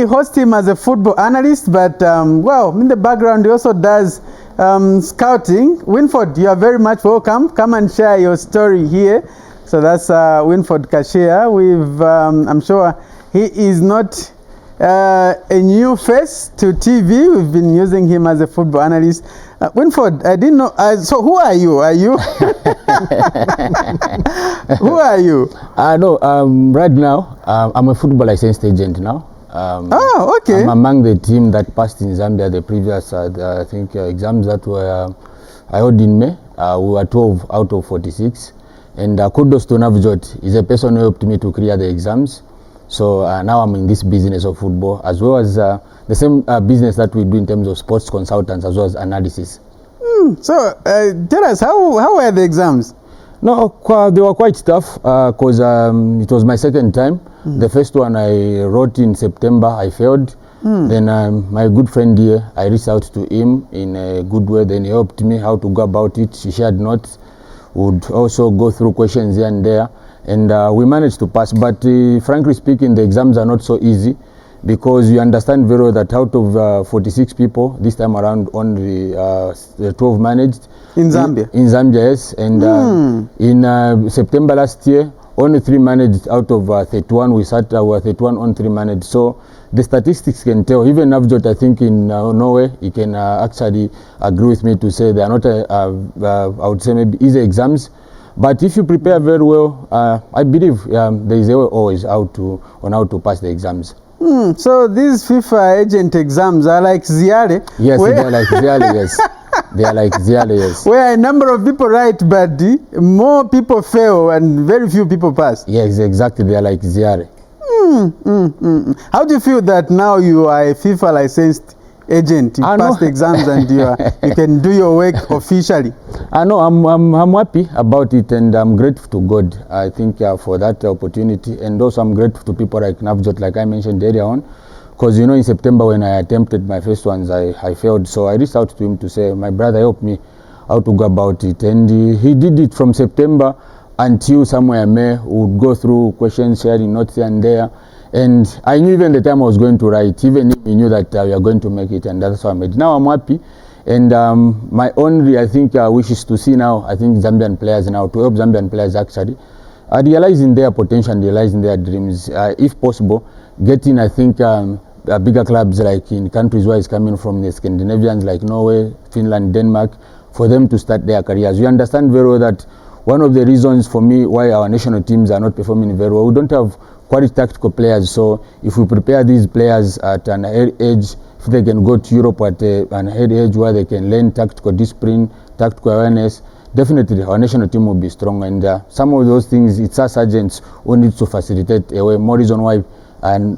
host him as a football analyst, but well, in the background he also does scouting. Winford, you are very much welcome. Come and share your story here. So that's Winford Kashia. I'm sure he is not a new face to TV. We've been using him as a football analyst. Winford, I didn't know. So who are you? Are you? Who are you? No, right now, I'm a football licensed agent now. Oh, okay. I'm among the team that passed in Zambia the previous, I think, exams that were I held in May. We were 12 out of 46. And kudos to Navjot. He's a person who helped me to clear the exams. So now I'm in this business of football, as well as the same business that we do in terms of sports consultants, as well as analysis. So tell us, how were the exams? No, they were quite tough because it was my second time. The first one I wrote in September, I failed. Then my good friend here, I reached out to him in a good way. Then he helped me how to go about it. She shared notes, would also go through questions here and there. And we managed to pass. But frankly speaking, the exams are not so easy, because you understand very well that out of 46 people, this time around only 12 managed. In Zambia? In Zambia, yes. And in September last year, only 3 managed out of 31. We sat 31 on 3 managed. So the statistics can tell. Even Navjot, I think in Norway, he can actually agree with me to say they are not, I would say, maybe easy exams. But if you prepare very well, I believe there is a way always on how to pass the exams. So these FIFA agent exams are like Ziare? Yes, they are like Ziare, yes. They are like Ziare, yes. Where a number of people write, but more people fail and very few people pass. Yes, exactly. They are like Ziare. How do you feel that now you are a FIFA licensed agent? You passed the exams and you can do your work officially. I know. I'm happy about it, and I'm grateful to God, I think, for that opportunity. And also I'm grateful to people like Navjot, like I mentioned earlier on. Because, in September when I attempted my first ones, I failed. So I reached out to him to say, my brother, help me how to go about it. And he did it from September until somewhere May. We would go through questions, sharing notes here and there. And I knew even the time I was going to write, even if he knew that we are going to make it, and that's how I made it. Now I'm happy. And my only, I think, wish is to see now, I think, Zambian players now, to help Zambian players actually realizing their potential and realizing their dreams. If possible, getting, I think, bigger clubs like in countries where it's coming from, the Scandinavians like Norway, Finland, Denmark, for them to start their careers. You understand very well that one of the reasons for me why our national teams are not performing very well, we don't have quality tactical players. So if we prepare these players at an early age, if they can go to Europe at an early age where they can learn tactical discipline, tactical awareness, definitely our national team will be strong. And some of those things, it's us agents who need to facilitate a way. More reason why and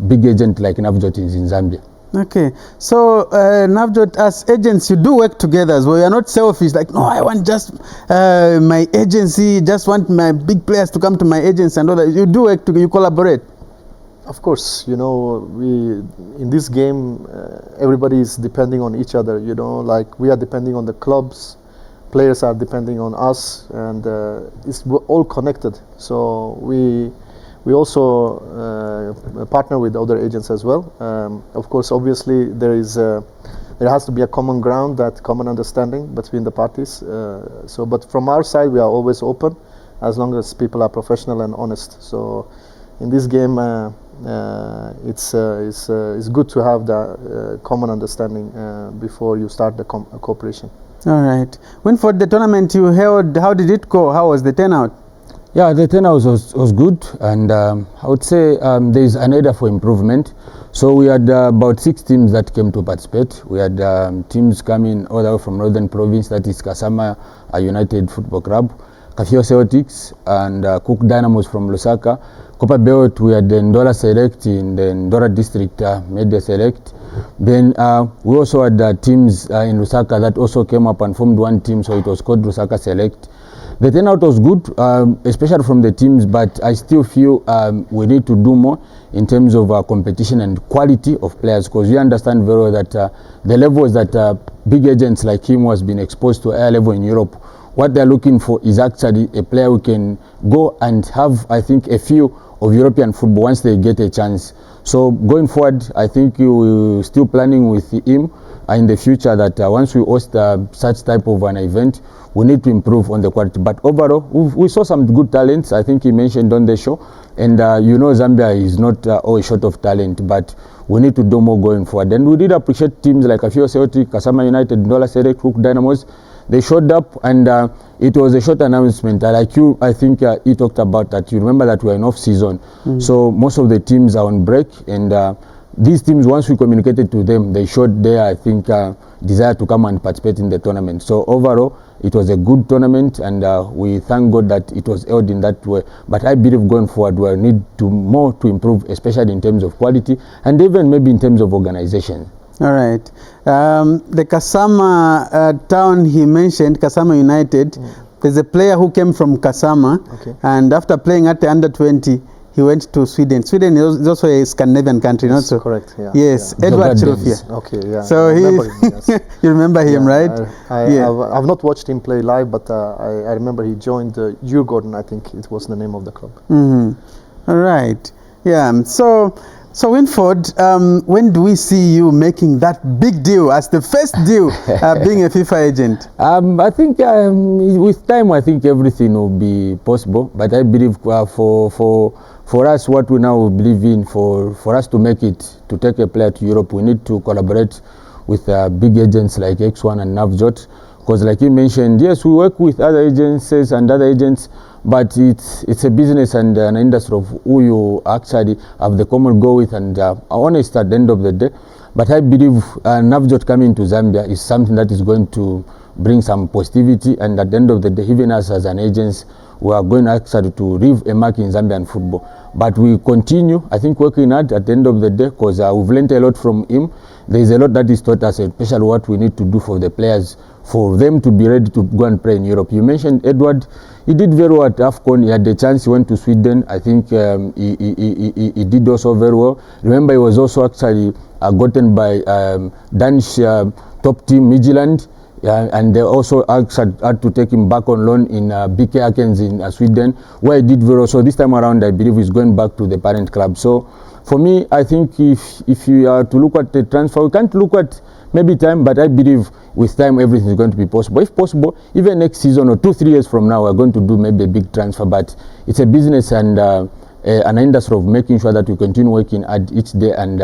big agent like Navjot is in Zambia. Okay, so Navjot, as agents, you do work together as well. You're not selfish, like, no, I want just my agency, just want my big players to come to my agency and all that. You do work together, you collaborate. Of course, we in this game, everybody is depending on each other, like we are depending on the clubs, players are depending on us, and it's all connected. So we also partner with other agents as well. Of course, obviously, there has to be a common ground, that common understanding between the parties. But from our side, we are always open, as long as people are professional and honest. So in this game, it's good to have the common understanding before you start the cooperation. All right. When for the tournament you held, how did it go? How was the turnout? Yeah, the turnout was good, and I would say there is an area for improvement. So we had about 6 teams that came to participate. We had teams coming all the way from Northern Province, that is Kasama United Football Club, Kafio Celtics, and Cook Dynamos from Lusaka. Copper Belt, we had the Ndola Select in the Ndola District Media Select. Then we also had teams in Lusaka that also came up and formed one team, so it was called Lusaka Select. The turnout was good, especially from the teams, but I still feel we need to do more in terms of competition and quality of players, because we understand very well that the levels that big agents like him was being exposed to higher level in Europe what they're looking for is actually a player who can go and have, I think, a few of European football once they get a chance. So going forward, I think we're still planning with him in the future that once we host such type of an event, we need to improve on the quality. But overall, we saw some good talents. I think he mentioned on the show, and Zambia is not always short of talent, but we need to do more going forward. And we did appreciate teams like Afio Celtic, Kasama United, Ndola Select, Hook Dynamos. They showed up, and it was a short announcement. Like you, I think he talked about that. You remember that we're in off-season, so most of the teams are on break, and these teams, once we communicated to them, they showed their, I think, desire to come and participate in the tournament. So overall, it was a good tournament, and we thank God that it was held in that way. But I believe going forward, we need more to improve, especially in terms of quality, and even maybe in terms of organization. All right. The Kasama town he mentioned, Kasama United, there's a player who came from Kasama, and after playing at the under-20, he went to Sweden. Sweden is also a Scandinavian country, not so? Correct, yeah. Yes, yeah. Edward Chilufya. Okay, yeah. So you remember him, right? I've not watched him play live, but I remember he joined Djurgården, I think it was the name of the club. All right. Yeah, so Winford, when do we see you making that big deal as the first deal being a FIFA agent? I think with time, I think everything will be possible. But I believe for us, what we now believe in, for us to make it, to take a player to Europe, we need to collaborate with big agents like X1 and Navjot. Because like you mentioned, yes, we work with other agencies and other agents, but it's a business and an industry of who you actually have the common goal with and are honest at the end of the day. But I believe Navjot coming to Zambia is something that is going to bring some positivity, and at the end of the day, even us as an agency, we are going actually to leave a mark in Zambian football. But we continue, I think, working hard at the end of the day, because we've learned a lot from him. There is a lot that is taught us, especially what we need to do for the players, for them to be ready to go and play in Europe. You mentioned Edward. He did very well at AFCON. He had the chance. He went to Sweden. I think he did also very well. Remember, he was also actually gotten by Danish top team Midtjylland. And they also had to take him back on loan in BK Akens in Sweden, where he did very well. So this time around, I believe he's going back to the parent club. So for me, I think if you are to look at the transfer, we can't look at maybe time, but I believe with time everything is going to be possible. If possible, even next season or 2-3 years from now, we're going to do maybe a big transfer. But it's a business and an industry of making sure that we continue working at each day and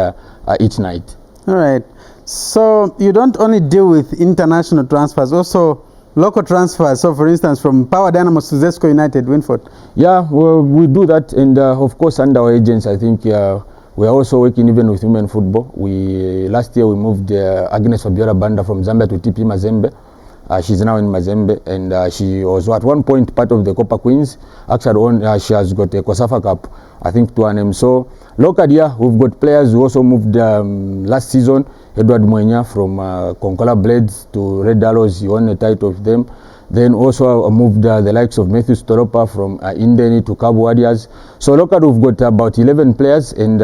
each night. All right. So you don't only deal with international transfers, also local transfers. So for instance, from Power Dynamos to Zesco United, Winford. Yeah, well, we do that, and of course under our agents, I think we are also working even with women football. Last year we moved Agnes Fabiola Banda from Zambia to TP Mazembe. She's now in Mazembe, and she was at one point part of the Copa Queens. Actually, she has got a COSAFA Cup, I think, to her name. So locally, yeah, we've got players who also moved last season. Edward Mwenya from Konkola Blades to Red Arrows, he won a title of them. Then also moved the likes of Matthew Storopa from Indeni to Cabo Warriors. So locally we've got about 11 players, and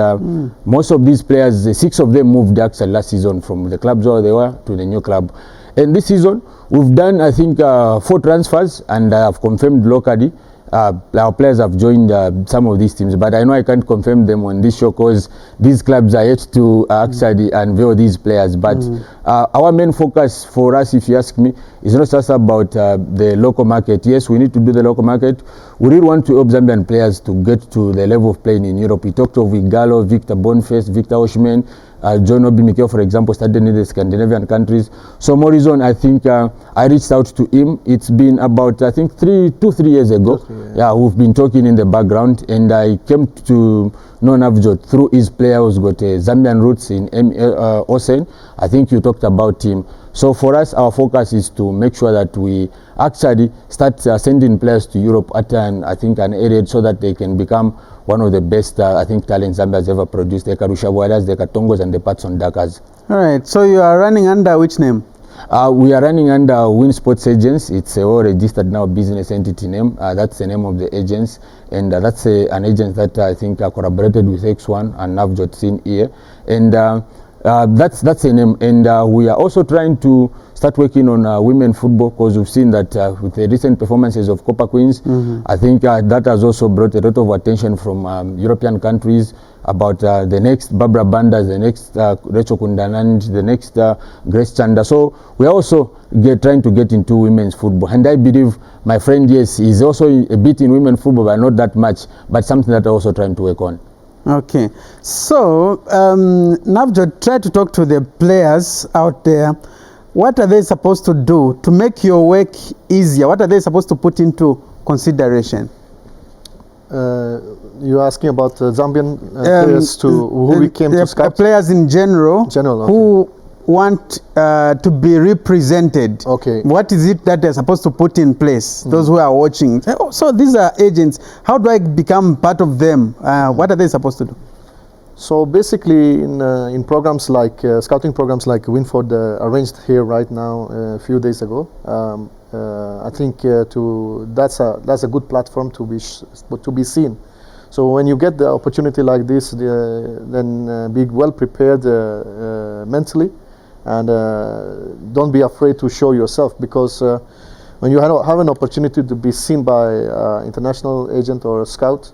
most of these players, 6 of them moved actually last season from the clubs where they were to the new club. And this season we've done, I think, 4 transfers, and I have confirmed locally. Our players have joined some of these teams, but I know I can't confirm them on this show because these clubs are yet to actually unveil these players. But our main focus for us, if you ask me, is not just about the local market. Yes, we need to do the local market. We really want to help Zambian players to get to the level of playing in Europe. We talked of Igalo, Victor Boniface, Victor Oshman, John Obi Mikel, for example, started in the Scandinavian countries. So Morrison, I think I reached out to him. It's been about, I think, 2-3 years ago. Yeah, we've been talking in the background, and I came to know Navjot through his player who's got Zambian roots in Osen. I think you talked about him. So for us, our focus is to make sure that we actually start sending players to Europe at an area so that they can become one of the best, I think, talents Zambia has ever produced. The Karusha Warriors, the Katongos, and the Patson Dakas. All right. So you are running under which name? We are running under Win Sports Agents. It's a well-registered now business entity name. That's the name of the agents, and that's an agent that I think collaborated with X1 and Navjot in here. And That's a name, and we are also trying to start working on women football, because we've seen that with the recent performances of Copper Queens, I think that has also brought a lot of attention from European countries about the next Barbara Banda, the next Rachel Kundanand, the next Grace Chanda. So we are also trying to get into women's football, and I believe my friend, yes, is also a bit in women's football, but not that much, but something that I'm also trying to work on. Okay, so Navjot, try to talk to the players out there. What are they supposed to do to make your work easier? What are they supposed to put into consideration? You're asking about Zambian players who we came to scout? Players in general, okay. Who want to be represented. Okay. What is it that they're supposed to put in place? Those who are watching. Oh, so these are agents. How do I become part of them? What are they supposed to do? So basically, in programs like scouting programs like Winford arranged here right now a few days ago, I think that's a good platform to be seen. So when you get the opportunity like this, then be well prepared mentally, and don't be afraid to show yourself, because when you have an opportunity to be seen by international agent or a scout,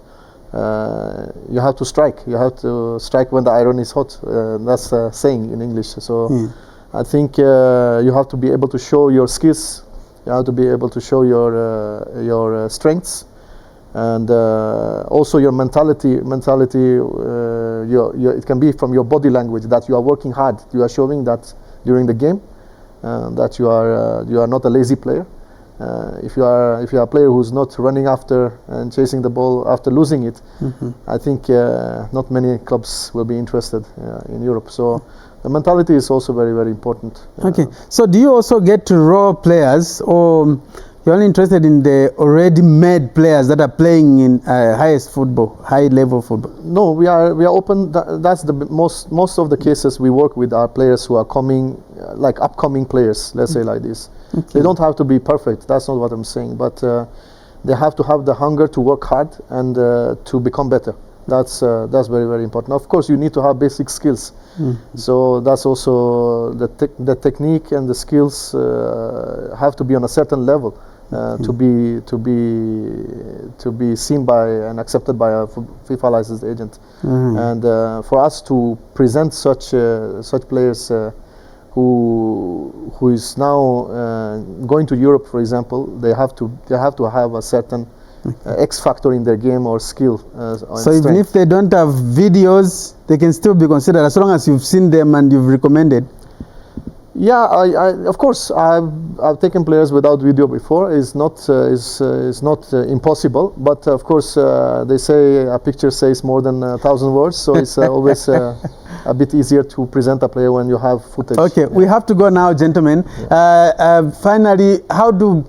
you have to strike. You have to strike when the iron is hot. That's a saying in English. So I think you have to be able to show your skills. You have to be able to show your strengths, and also your mentality. It can be from your body language that you are working hard. You are showing that during the game that you are not a lazy player. If you are a player who's not running after and chasing the ball after losing it, I think not many clubs will be interested in Europe. So the mentality is also very, very important. Okay. So do you also get to raw players, or you're only interested in the already made players that are playing in highest football, high level football? No, we are open. That's the most of the cases we work with are players who are coming, like upcoming players. Let's say like this. Okay. They don't have to be perfect. That's not what I'm saying. But they have to have the hunger to work hard and to become better. That's very, very important. Of course, you need to have basic skills. So that's also the technique and the skills have to be on a certain level to be seen by and accepted by a FIFA licensed agent. And for us to present such players who is now going to Europe, for example, they have to have a certain X factor in their game or skill. So even if they don't have videos, they can still be considered, as long as you've seen them and you've recommended. Yeah, of course I've taken players without video before. It's not impossible, but of course they say a picture says more than 1,000 words, so it's always a bit easier to present a player when you have footage. Okay, we have to go now, gentlemen. Finally, how do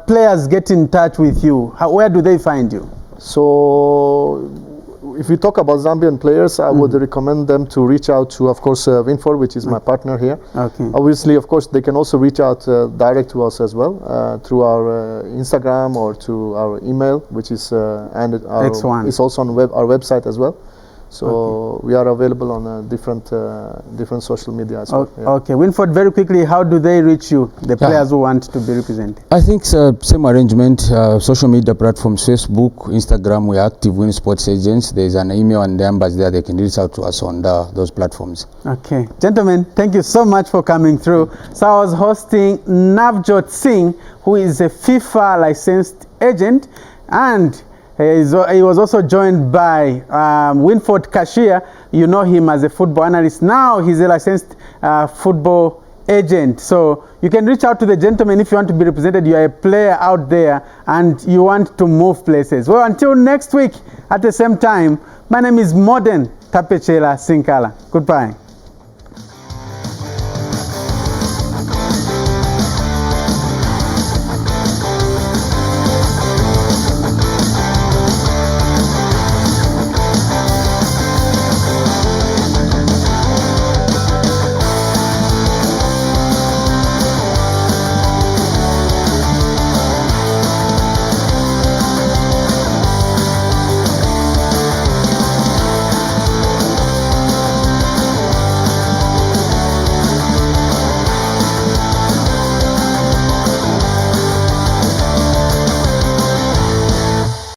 players get in touch with you? Where do they find you? So if we talk about Zambian players, I would recommend them to reach out to, of course, Winford, which is my partner here. Okay. Obviously, of course, they can also reach out direct to us as well through our Instagram or to our email, which is it's also on our website as well. So we are available on different social media as well. Yeah. Okay, Winford, very quickly, how do they reach you, the players who want to be represented? I think same arrangement, social media platforms, Facebook, Instagram, we are active Win Sports Agents. There's an email and numbers there, they can reach out to us on those platforms. Okay. Gentlemen, thank you so much for coming through. So I was hosting Navjot Singh, who is a FIFA licensed agent, and he was also joined by Winford Cashier. You know him as a football analyst. Now he's a licensed football agent. So you can reach out to the gentleman if you want to be represented. You are a player out there and you want to move places. Well, until next week at the same time, my name is Modern Tapechela Sinkala. Goodbye.